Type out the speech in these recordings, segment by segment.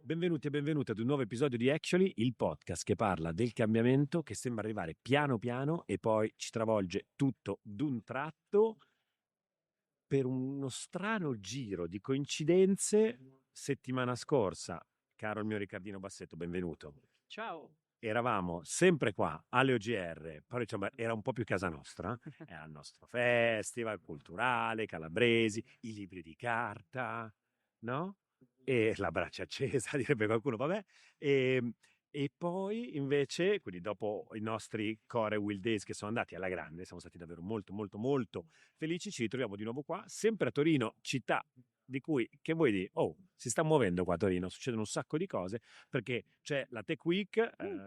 Benvenuti e benvenute ad un nuovo episodio di Actually, il podcast che parla del cambiamento che sembra arrivare piano piano e poi ci travolge tutto d'un tratto. Per uno strano giro di coincidenze, settimana scorsa, caro il mio Riccardino Bassetto, benvenuto. Ciao. Eravamo sempre qua alle OGR, però diciamo, era un po' più casa nostra, era il nostro festival culturale, calabresi, i libri di carta, no? E la braccia accesa, direbbe qualcuno, vabbè. E poi invece, quindi dopo i nostri Core Will Days che sono andati alla grande, siamo stati davvero molto molto molto felici, ci ritroviamo di nuovo qua, sempre a Torino, città di cui, che vuoi dire, oh, si sta muovendo qua a Torino, succedono un sacco di cose, perché c'è la Tech Week,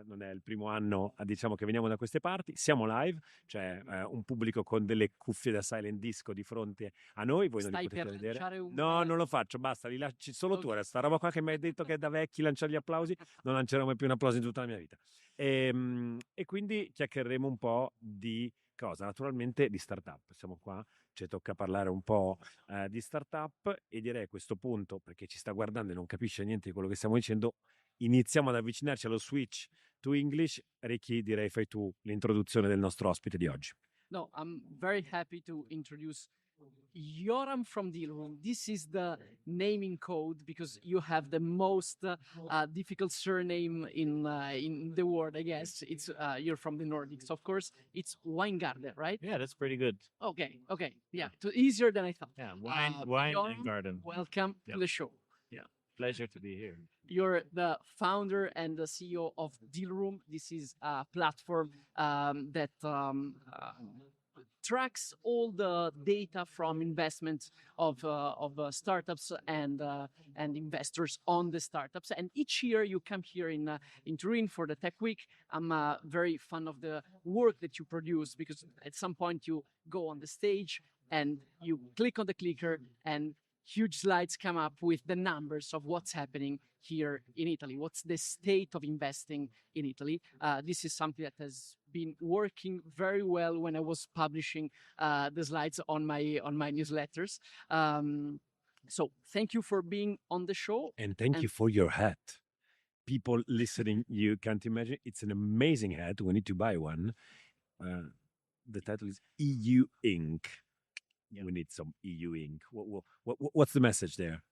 non è il primo anno, diciamo, che veniamo da queste parti, siamo live, c'è un pubblico con delle cuffie da silent disco di fronte a noi, voi non li Stai potete per vedere. lanciare un... No, non lo faccio, basta, li lanci solo tu, ora sta roba qua che mi hai detto che è da vecchi lanciare gli applausi, non lancerò mai più un applauso in tutta la mia vita. E quindi chiacchiereremo un po' di cosa? Naturalmente di startup, siamo qua, ci tocca parlare un po' di startup e direi a questo punto, perché ci sta guardando e non capisce niente di quello che stiamo dicendo, iniziamo ad avvicinarci allo switch to English. Ricky, direi fai tu l'introduzione del nostro ospite di oggi. No, I'm very happy to introduce Yoram from Dealroom. This is the naming code because you have the most difficult surname in the world, I guess. It's you're from the Nordics, of course. It's Wijngaarde, right? Yeah, that's pretty good. Okay. Yeah, easier than I thought. Yeah, wine Yoram, and garden. welcome Yep. to the show. Pleasure to be here. You're the founder and the CEO of Dealroom. This is a platform that tracks all the data from investments of startups and investors on the startups. And each year you come here in Turin for the Tech Week. I'm very fan of the work that you produce because at some point you go on the stage and you click on the clicker and huge slides come up with the numbers of what's happening here in Italy. What's the state of investing in Italy? This is something that has been working very well when I was publishing the slides on my newsletters. So thank you for being on the show. And thank you for your hat. People listening, you can't imagine. It's an amazing hat. We need to buy one. The title is EU Inc. Yeah. We need some EU Inc. What's the message there?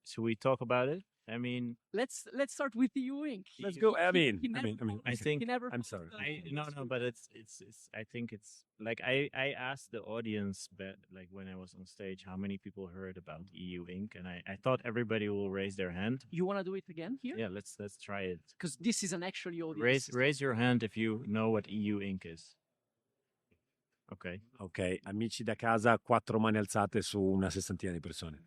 Should we talk about it? I mean, let's start with EU Inc. Let's go. I think I'm sorry. No, but it's. I think it's like I asked the audience, but like when I was on stage, how many people heard about EU Inc. And I thought everybody will raise their hand. You want to do it again here? Yeah, let's try it. Because this is an actual audience. Raise your hand if you know what EU Inc. is. Ok, amici da casa, 4 mani alzate su una sessantina di persone.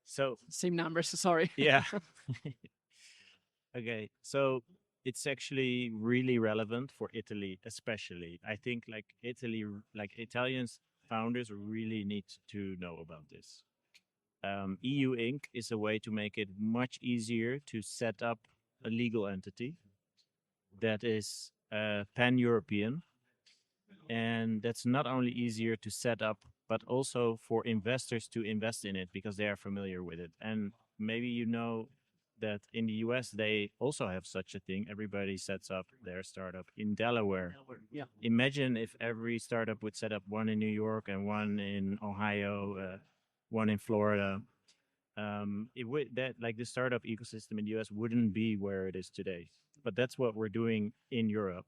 So same numbers, sorry. Yeah. Okay, so it's actually really relevant for Italy, especially. I think like Italy, like Italians founders really need to know about this. EU Inc. is a way to make it much easier to set up a legal entity that is pan-European. And that's not only easier to set up, but also for investors to invest in it because they are familiar with it. And maybe you know that in the US, they also have such a thing. Everybody sets up their startup in Delaware. Yeah. Imagine if every startup would set up one in New York and one in Ohio, one in Florida. It would like the startup ecosystem in the US wouldn't be where it is today. But that's what we're doing in Europe.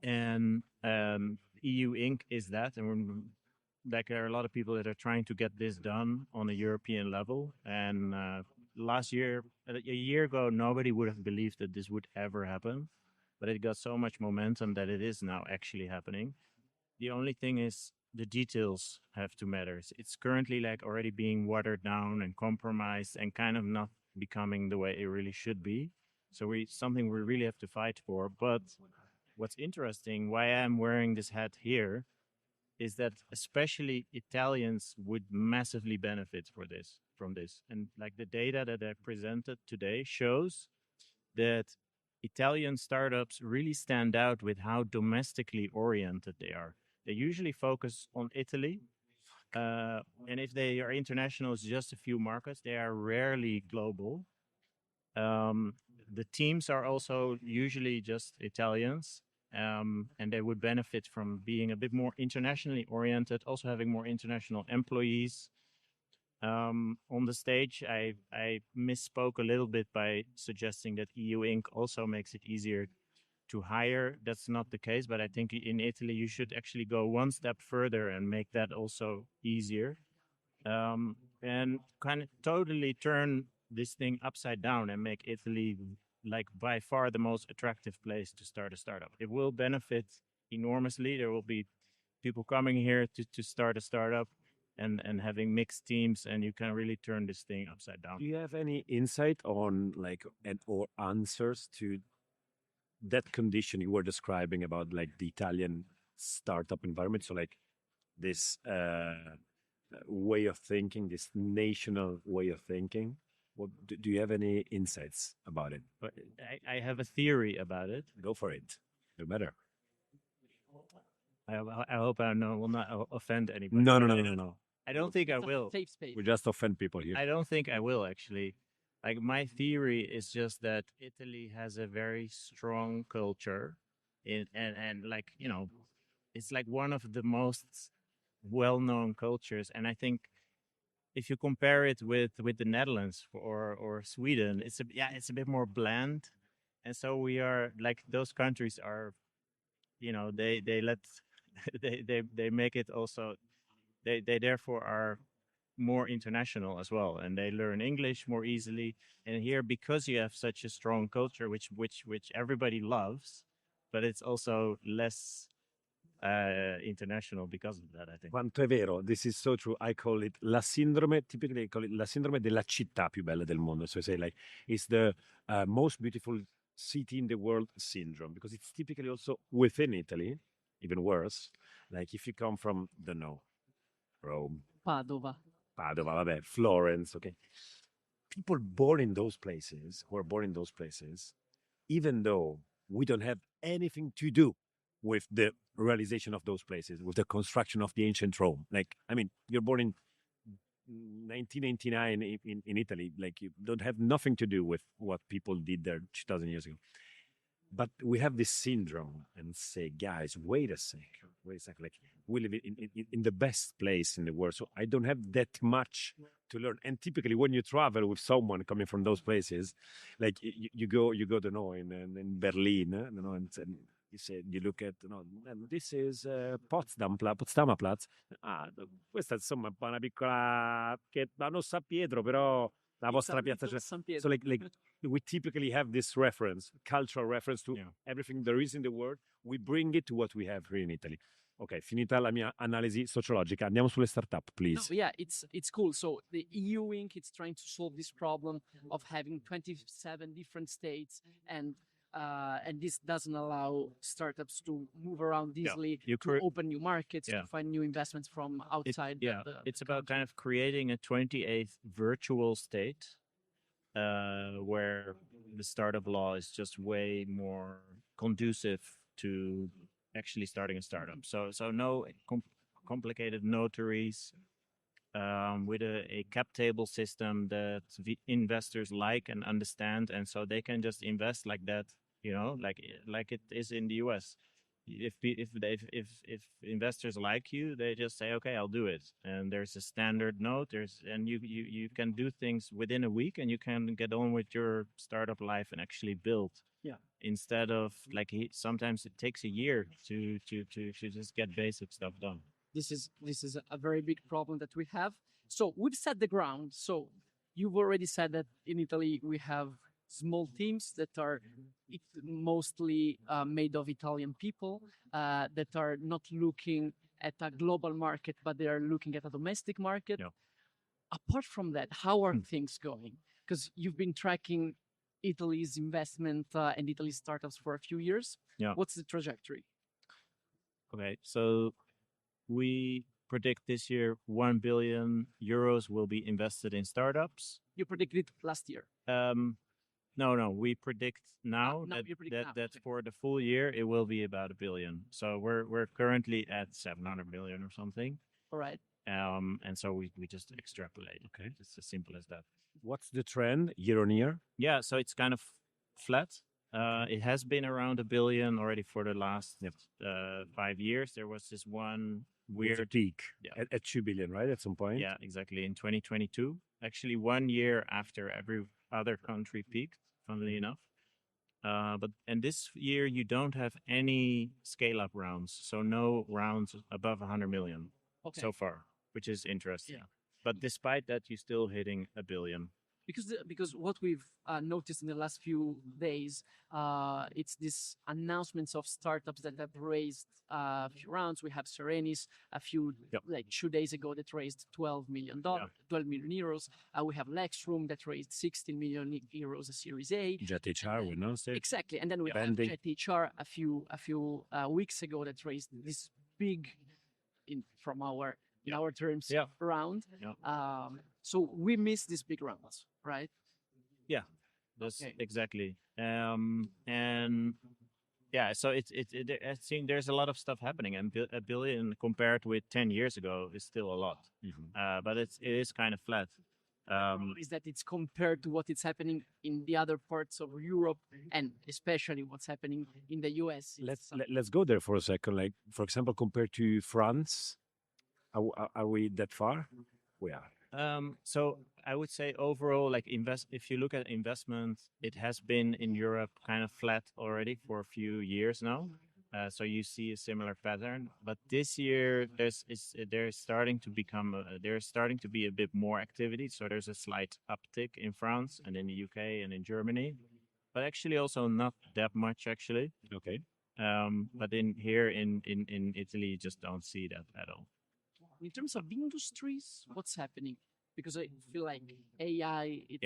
And EU Inc. is that, and like there are a lot of people that are trying to get this done on a European level. And a year ago, nobody would have believed that this would ever happen, but it got so much momentum that it is now actually happening. The only thing is the details have to matter. It's currently like already being watered down and compromised and kind of not becoming the way it really should be. So something we really have to fight for. But what's interesting, why I'm wearing this hat here, is that especially Italians would massively benefit from this. And like the data that I presented today shows that Italian startups really stand out with how domestically oriented they are. They usually focus on Italy, And if they are international, it's just a few markets. They are rarely global. The teams are also usually just Italians, and they would benefit from being a bit more internationally oriented, also having more international employees. On the stage, I misspoke a little bit by suggesting that EU Inc. also makes it easier to hire. That's not the case, but I think in Italy you should actually go one step further and make that also easier, and kind of totally turn this thing upside down and make Italy like by far the most attractive place to start a startup. It will benefit enormously. There will be people coming here to start a startup and having mixed teams, and you can really turn this thing upside down. Do you have any insight on or answers to that condition you were describing about like the Italian startup environment? So like this way of thinking, this national way of thinking. What do you have any insights about it? But I have a theory about it. Go for it. No matter. I hope I will not offend anybody. No. I don't think I It's a will. safe space. We just offend people here. I don't think I will actually. Like my theory is just that Italy has a very strong culture, and like it's like one of the most well-known cultures. And I think if you compare it with the Netherlands or Sweden, it's a bit more bland, and so we are like those countries are, they let they make it also. They therefore are more international as well, and they learn English more easily. And here, because you have such a strong culture, which everybody loves, but it's also less international because of that, I think. Quanto è vero, this is so true. I call it typically I call it la sindrome della città più bella del mondo. So I say like it's the most beautiful city in the world syndrome, because it's typically also within Italy, even worse. Like if you come from, don't know, Rome, Padova, vabbè, Florence, okay. People born in those places, who are born in those places, even though we don't have anything to do with the realization of those places, with the construction of the ancient Rome. Like, I mean, you're born in 1999 in Italy. Like, you don't have nothing to do with what people did there 2,000 years ago. But we have this syndrome and say, guys, wait a second. Like, we live in the best place in the world, so I don't have that much to learn. And typically, when you travel with someone coming from those places, like you go to know in Berlin, and you look at, this is Potsdamer Platz. Questa insomma è una piccola che non San Pietro, però la vostra piazza. So like we typically have this reference, cultural reference to everything there is in the world. We bring it to what we have here in Italy. Ok, finita la mia analisi sociologica. Andiamo sulle startup, please. No, yeah, it's cool. So the EU Inc. is trying to solve this problem of having 27 different states, and this doesn't allow startups to move around easily, to open new markets, to find new investments from outside. It's about kind of creating a 28th virtual state where the startup law is just way more conducive to actually starting a startup. So no complicated notaries, with a cap table system that the investors like and understand, and so they can just invest like that, like it is in the US. If investors like you, they just say, okay, I'll do it, and there's a standard note. And you can do things within a week, and you can get on with your startup life and actually build. Yeah. Instead of sometimes it takes a year to just get basic stuff done. This is a very big problem that we have. So we've set the ground. So you've already said that in Italy we have small teams that are mostly made of Italian people that are not looking at a global market, but they are looking at a domestic market. Yeah. Apart from that, how are things going? Because you've been tracking Italy's investment and Italy's startups for a few years. Yeah. What's the trajectory? Okay, so we predict this year 1 billion euros will be invested in startups. You predicted last year. No, we predict now that Okay. for the full year it will be about 1 billion. So we're currently at 700 million or something. All right. And so we just extrapolate. Okay. It's as simple as that. What's the trend year on year? Yeah, so it's kind of flat. It has been around $1 billion already for the last 5 years. There was this one With a weird peak Yeah. at 2 billion, right? At some point. Yeah, exactly. In 2022, actually 1 year after every other country peaked, funnily enough. And this year you don't have any scale-up rounds, so no rounds above 100 million so far, which is interesting. Yeah. But despite that, you're still hitting $1 billion. Because what we've noticed in the last few days, it's these announcements of startups that have raised a few rounds. We have Serenis a few like 2 days ago that raised $12 million, 12 million euros. We have Lexroom that raised 16 million euros a Series A. Jet HR, we announced it. Exactly, and then we have Banding. Jet HR a few weeks ago that raised this big, from our in our terms, round. Yeah. So we miss these big rounds, right? Yeah, that's exactly. And yeah, so I think there's a lot of stuff happening, and $1 billion compared with 10 years ago is still a lot. But it is kind of flat. Is that it's compared to what is happening in the other parts of Europe, and especially what's happening in the US. Let's go there for a second. Like, for example, compared to France, are we that far? We are. So I would say overall, like if you look at investment, it has been in Europe kind of flat already for a few years now. So you see a similar pattern, but this year there's starting to be a bit more activity. So there's a slight uptick in France and in the UK and in Germany, but actually also not that much actually. Okay. But in Italy, you just don't see that at all. In terms of industries, what's happening? Because I feel like AI is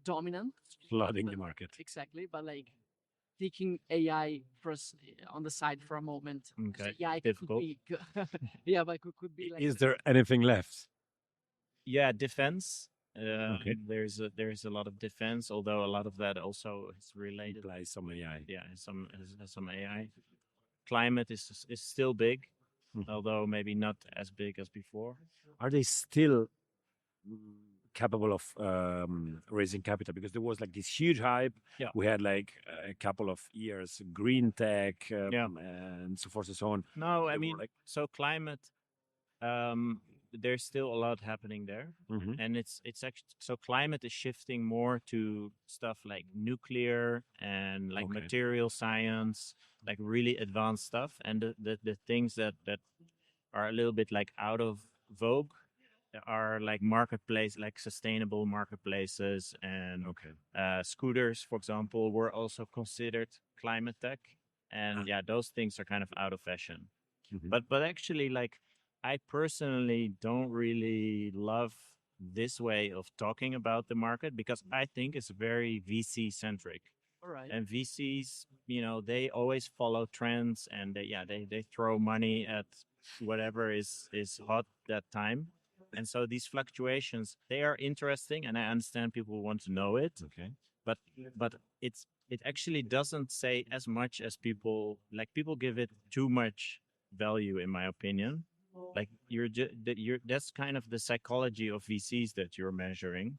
dominant. Flooding the market. Exactly, but like taking AI first on the side for a moment. Okay. AI Difficult. could be, but could be like. Is there anything left? Yeah, defense. There's a lot of defense, although a lot of that also is related. Implies some AI. Yeah, some AI. Climate is still big, although maybe not as big as before. Are they still capable of raising capital? Because there was like this huge hype. Yeah. We had like a couple of years, green tech, and so forth and so on. No, I mean, so climate, there's still a lot happening there, and it's actually, so climate is shifting more to stuff like nuclear and like material science, like really advanced stuff, and the things that are a little bit like out of vogue are like marketplace, like sustainable marketplaces, and scooters, for example, were also considered climate tech, and those things are kind of out of fashion. But actually, like, I personally don't really love this way of talking about the market because I think it's very VC centric. All right. And VCs, they always follow trends, and they throw money at whatever is hot that time. And so these fluctuations, they are interesting, and I understand people want to know it. Okay. But it actually doesn't say as much as people give it too much value, in my opinion. Like that's kind of the psychology of VCs that you're measuring,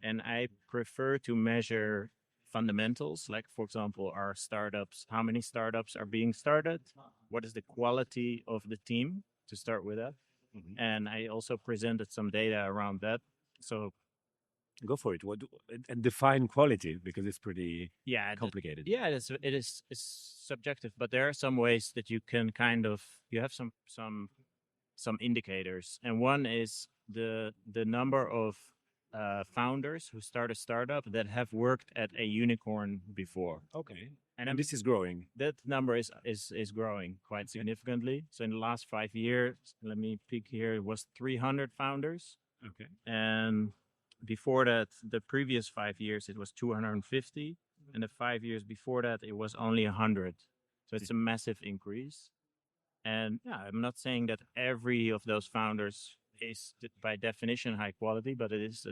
and I prefer to measure fundamentals. Like, for example, our startups, how many startups are being started? What is the quality of the team, to start with that? And I also presented some data around that. So go for it. And define quality, because it's pretty complicated. It is subjective, but there are some ways that you can you have some indicators, and one is the number of founders who start a startup that have worked at a unicorn before. Okay. And this is growing. That number is growing quite significantly. So in the last 5 years, let me pick here, it was 300 founders. Okay. And before that, the previous 5 years, it was 250. And the 5 years before that, it was only 100. So it's a massive increase. And I'm not saying that every of those founders is by definition high quality, but it is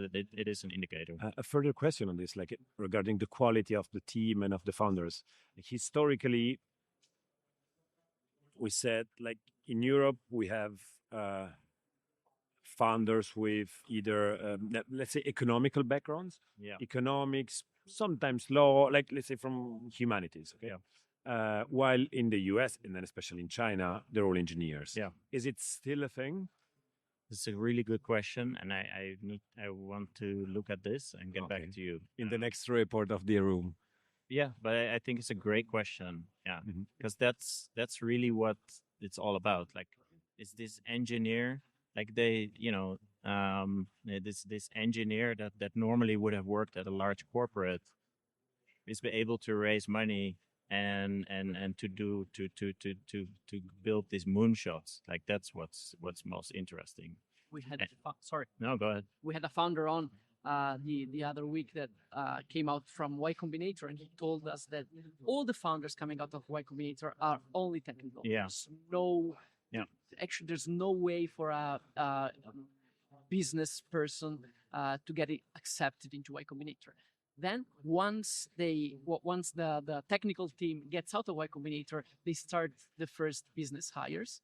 an indicator. A further question on this, like regarding the quality of the team and of the founders. Like, historically, we said, like, in Europe we have founders with either, let's say, economical backgrounds, Yeah. economics, sometimes law, like let's say from humanities. Okay. While in the US and then especially in China, they're all engineers. Yeah. Is it still a thing? It's a really good question, and I want to look at this and get back to you in the next report of Dealroom. Yeah, but I think it's a great question. Yeah, because that's really what it's all about. Like, is this engineer, like they, this engineer that normally would have worked at a large corporate, is be able to raise money and to build these moonshots. Like that's what's most interesting. We had sorry. No, go ahead. We had a founder on the other week that came out from Y Combinator, and he told us that all the founders coming out of Y Combinator are only technical. Yeah. Actually, there's no way for a business person to get it accepted into Y Combinator. Then once the technical team gets out of Y Combinator, they start the first business hires.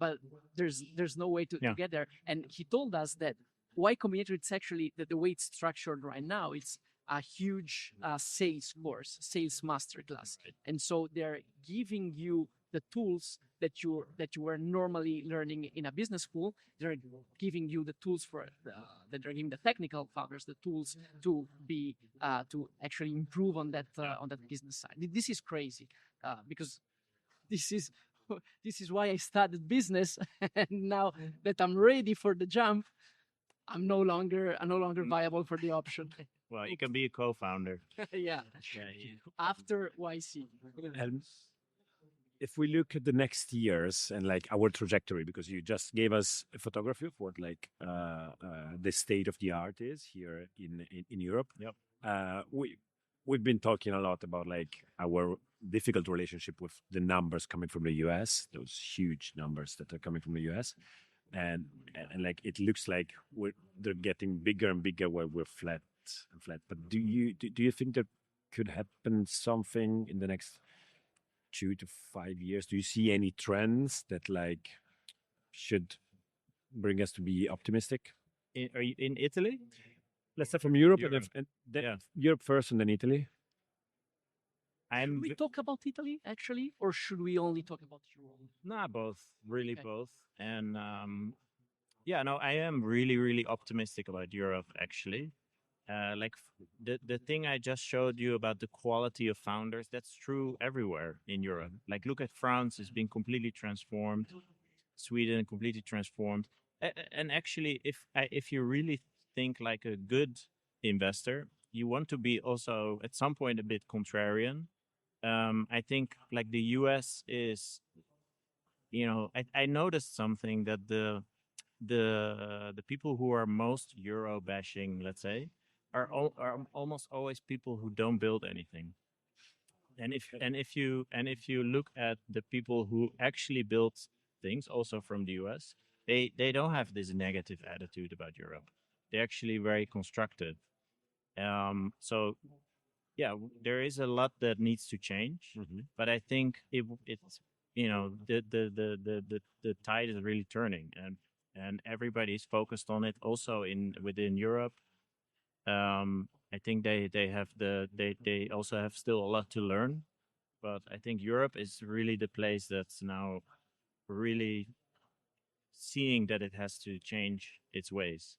But there's no way to get there. And he told us that Y Combinator, it's actually the way it's structured right now. It's a huge sales course, sales masterclass, and so they're giving you the tools that you were normally learning in a business school. They're giving you the tools that they're giving the technical founders the tools to be to actually improve on that business side. This is crazy because this is why I studied business, and now that I'm ready for the jump, I'm no longer viable for the option. Well, you can be a co-founder. Yeah. After YC. And if we look at the next years and like our trajectory, because you just gave us a photography of what like the state of the art is here in Europe. Yep. We've been talking a lot about like our difficult relationship with the numbers coming from the US, those huge numbers that are coming from the US. And like it looks like they're getting bigger and bigger while we're flat and flat. But do you think there could happen something in the next 2 to 5 years? Do you see any trends that like should bring us to be optimistic? Are you in Italy? Let's say from Europe. And then Yeah. Europe first and then Italy. Should we talk about Italy actually, or should we only talk about Europe? Nah, both. Really, both. And I am really, really optimistic about Europe. Actually, like the thing I just showed you about the quality of founders, that's true everywhere in Europe. Like, look at France; it's been completely transformed. Sweden completely transformed. And actually, if you really think like a good investor, you want to be also at some point a bit contrarian. I think like the US is, I noticed something that the people who are most Euro bashing, let's say, are almost always people who don't build anything. And if you look at the people who actually build things, also from the US, they don't have this negative attitude about Europe. They're actually very constructive. So yeah, there is a lot that needs to change, but I think it's the tide is really turning, and everybody's focused on it. Also within Europe, I think they also have still a lot to learn, but I think Europe is really the place that's now really seeing that it has to change its ways.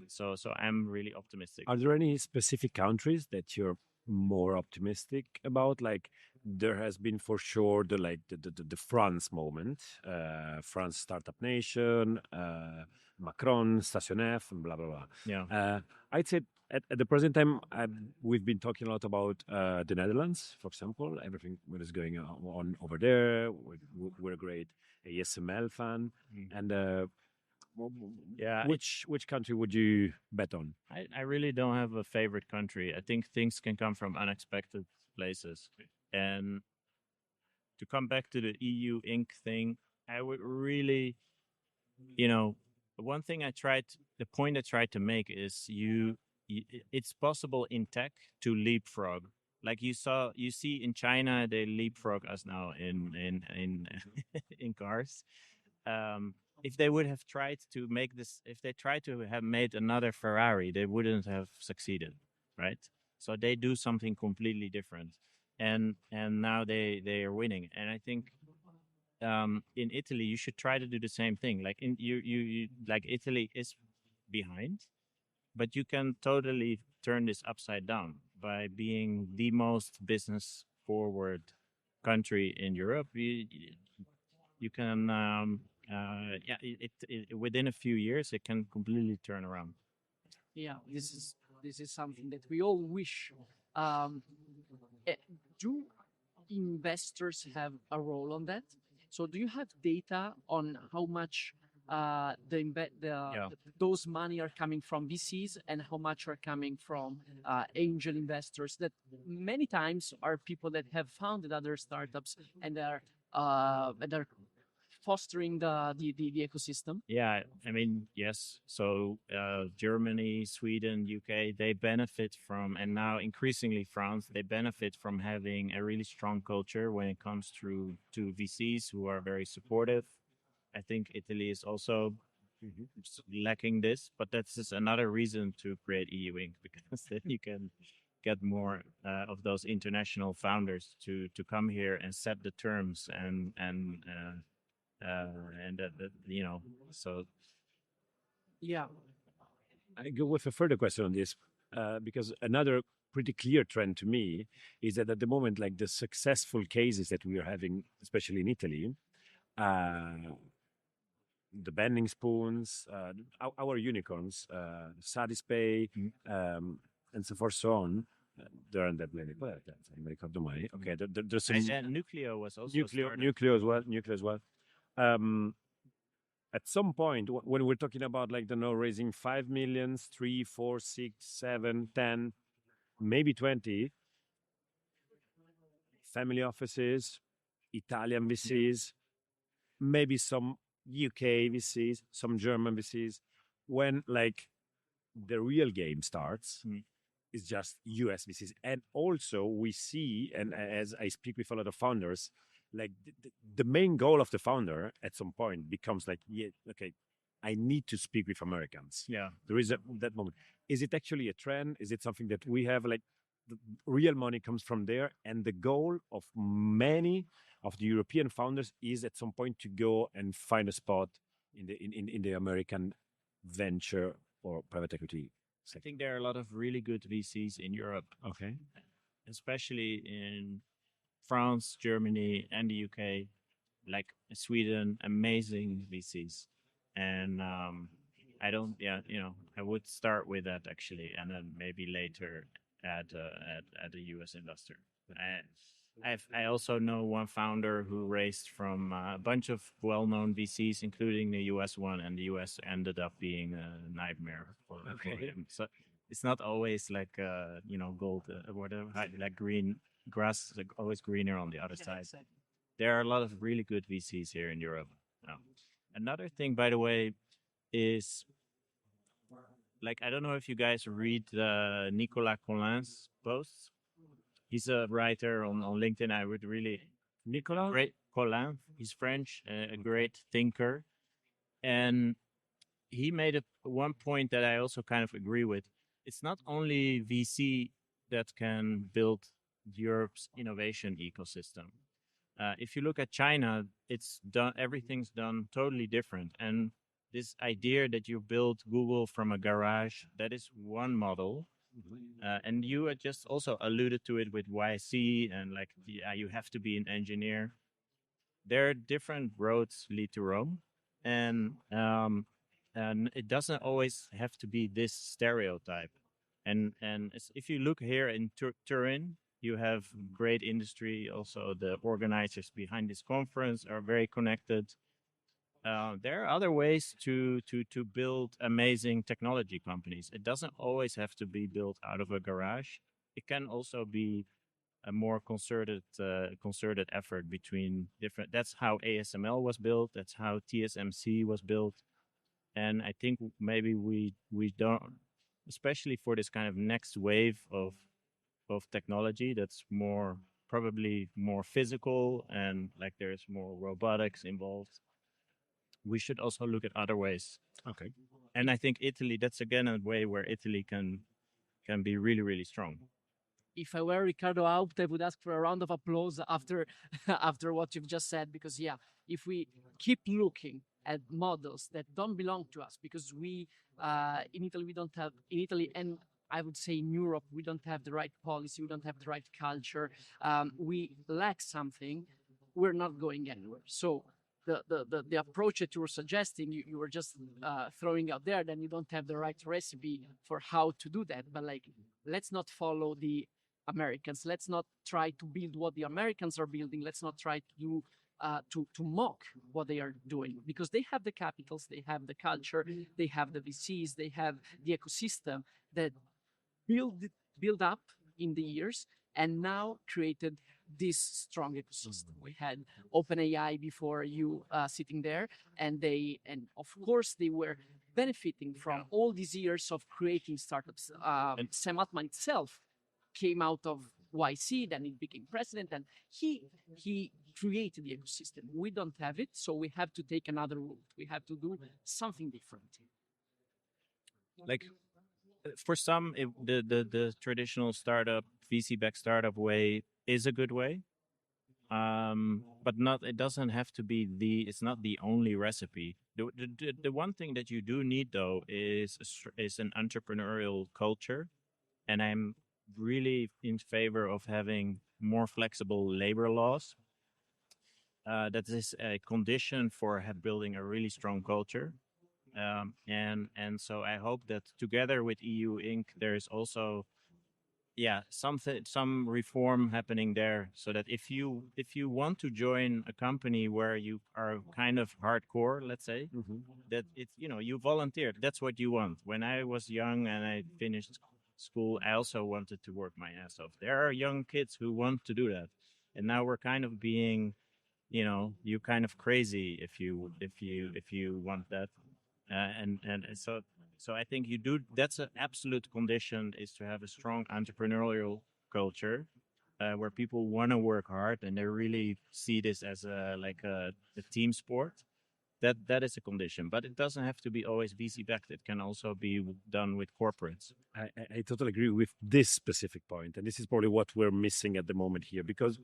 So I'm really optimistic. Are there any specific countries that you're more optimistic about? Like there has been for sure the France moment, France startup nation, Macron, Station F, and blah blah blah. Yeah. I'd say at the present time we've been talking a lot about the Netherlands, for example, everything that is going on over there. We're a great ASML fan, and yeah. Which country would you bet on? I really don't have a favorite country. I think things can come from unexpected places. And to come back to the EU Inc. thing, I would really, one thing the point I tried to make is it's possible in tech to leapfrog. Like you see in China, they leapfrog us now in in cars. if they would have tried to make this, if they tried to have made another Ferrari, they wouldn't have succeeded, right? So they do something completely different, and now they are winning. And I think in Italy you should try to do the same thing. Like you like Italy is behind, but you can totally turn this upside down by being the most business forward country in Europe. You can yeah, within a few years it can completely turn around. Yeah, this is something that we all wish. Um, do investors have a role on that? So do you have data on how much Yeah. those money are coming from VCs and how much are coming from angel investors that many times are people that have founded other startups and are fostering the ecosystem? Yeah, I mean, yes. So Germany, Sweden, UK, they benefit from, and now increasingly France, they benefit from having a really strong culture when it comes to VCs who are very supportive. I think Italy is also lacking this, but that's just another reason to create EU Inc. because then you can get more of those international founders to come here and set the terms and that you know, so Yeah. I go with a further question on this because another pretty clear trend to me is that at the moment, like the successful cases that we are having, especially in Italy, the bending spoons, our unicorns, Satispay, and so forth, so on. There aren't that many, but mi ricordo mai. Okay, there's some and Nucleo was also started. nucleo as well. Nucleo as well. At some point, when we're talking about like, raising 5 millions, 3, 4, 6, 7, 10, maybe 20 family offices, Italian VCs, maybe some UK VCs, some German VCs, when like the real game starts, it's just US VCs. And also we see, and as I speak with a lot of founders, like the main goal of the founder at some point becomes like, yeah, okay, I need to speak with Americans. Yeah. There is that moment. Is it actually a trend? Is it something that we have, like the real money comes from there? And the goal of many of the European founders is at some point to go and find a spot in the American venture or private equity I think there are a lot of really good VCs in Europe. Okay. Especially in France, Germany, and the UK, like Sweden, amazing VCs. And I don't, yeah, I would start with that actually, and then maybe later add a US investor. I also know one founder who raised from a bunch of well-known VCs, including the US one, and the US ended up being a nightmare for him. So it's not always like gold, whatever, like green grass is always greener on the other side. Exactly. There are a lot of really good VCs here in Europe. Another thing, by the way, is like I don't know if you guys read Nicolas Collin's posts. He's a writer on LinkedIn. I would really Nicolas? Great Collin. He's French, a great thinker, and he made one point that I also kind of agree with. It's not only VC that can build Europe's innovation ecosystem. If you look at China, it's done. Everything's done totally different, and this idea that you build Google from a garage, that is one model. And you had just also alluded to it with YC and like you have to be an engineer. There are different roads lead to Rome, and it doesn't always have to be this stereotype. And if you look here in Turin, you have great industry. Also, the organizers behind this conference are very connected. There are other ways to build amazing technology companies. It doesn't always have to be built out of a garage. It can also be a more concerted effort between different. That's how ASML was built. That's how TSMC was built. And I think maybe we don't, especially for this kind of next wave of technology that's probably more physical and like there's more robotics involved. we should also look at other ways. Okay. And I think Italy, that's again a way where Italy can be really, really strong. If I were Ricardo Haupt, I would ask for a round of applause after after what you've just said, because yeah, if we keep looking at models that don't belong to us, because we in Italy we don't have in Italy and I would say in Europe we don't have the right policy, we don't have the right culture, we lack something, we're not going anywhere. So the approach that you were suggesting, you were just throwing out there, then you don't have the right recipe for how to do that. But like, let's not follow the Americans. Let's not try to build what the Americans are building. Let's not try to do to mock what they are doing, because they have the capitals, they have the culture, they have the VCs, they have the ecosystem that build up in the years and now created this strong ecosystem. We had OpenAI before you sitting there, and of course they were benefiting from all these years of creating startups. Sam Altman itself came out of YC, then he became president, and he created the ecosystem. We don't have it, so we have to take another route. We have to do something different. Like, for some, the traditional startup, VC-backed startup way is a good way, but not. It doesn't have to be it's not the only recipe. The one thing that you do need though is an entrepreneurial culture, and I'm really in favor of having more flexible labor laws. That is a condition for building a really strong culture. And so I hope that together with EU Inc. there is also some reform happening there, so that if you want to join a company where you are kind of hardcore, let's say, that it's you volunteered, that's what you want. When I was young and I finished school, I also wanted to work my ass off. There are young kids who want to do that, and now we're kind of being you kind of crazy if you want that. And so I think that's an absolute condition, is to have a strong entrepreneurial culture where people want to work hard and they really see this as a team sport. That is a condition, but it doesn't have to be always VC backed. It can also be done with corporates. I totally agree with this specific point, and this is probably what we're missing at the moment here, because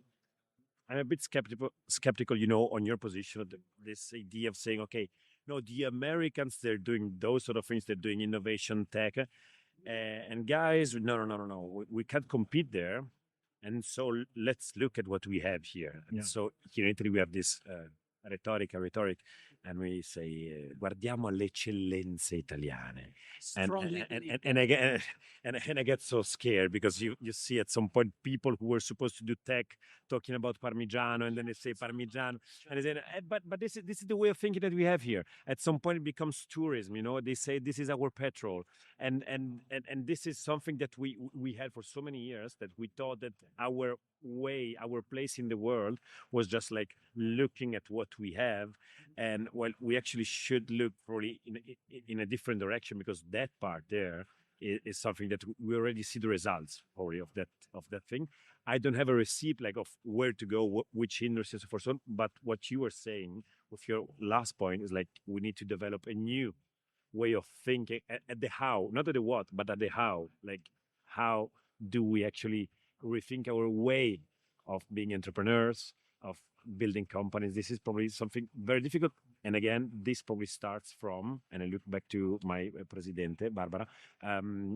I'm a bit skeptical, on your position of this idea of saying, okay, no, the Americans, they're doing those sort of things, they're doing innovation tech, and guys, no, we can't compete there, and so let's look at what we have here. And so here in Italy we have this rhetoric, and we say, guardiamo alle eccellenze italiane. And I get so scared, because you see at some point people who were supposed to do tech talking about Parmigiano, and then they say Parmigiano, and they say, but this is the way of thinking that we have here. At some point it becomes tourism, they say this is our petrol, and this is something that we had for so many years, that we thought that our place in the world was just like looking at what we have, and well, we actually should look probably in a different direction, because that part there is something that we already see the results probably of that thing. I don't have a receipt like of where to go, which industries for some, but what you were saying with your last point is like we need to develop a new way of thinking at the how, not at the what, but at the how. Like, how do we actually rethink our way of being entrepreneurs, of building companies? This is probably something very difficult. And again, this probably starts from, and I look back to my presidente, Barbara,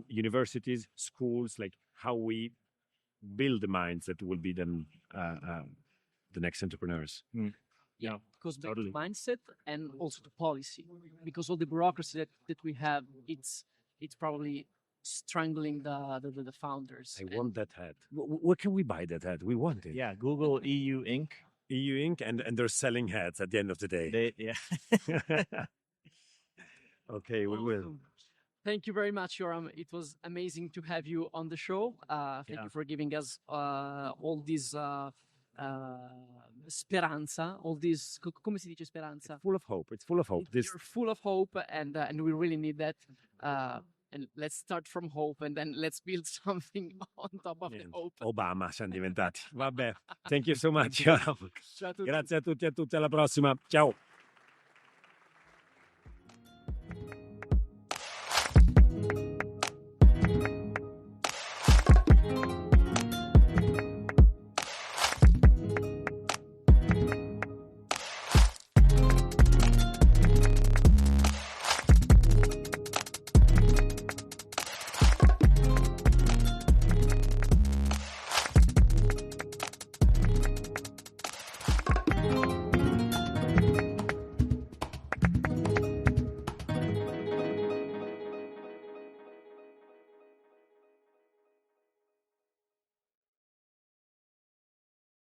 universities, schools, like how we build the minds that will be then the next entrepreneurs. Yeah, because totally. Back to mindset and also to policy, because all the bureaucracy that we have, it's probably strangling the founders. I want that hat. Where can we buy that hat? We want it. Yeah, Google EU Inc. EU Inc. and they're selling hats at the end of the day. Okay, we will. Thank you very much, Yoram. It was amazing to have you on the show. Thank you for giving us all this speranza, all this, come si dice speranza? Full of hope. It's full of hope. You're full of hope, and we really need that. And let's start from hope, and then let's build something on top of the hope. Obama siamo diventati. Vabbè. Thank you so much, Yoram. Grazie a tutti e a tutte. Alla prossima. Ciao.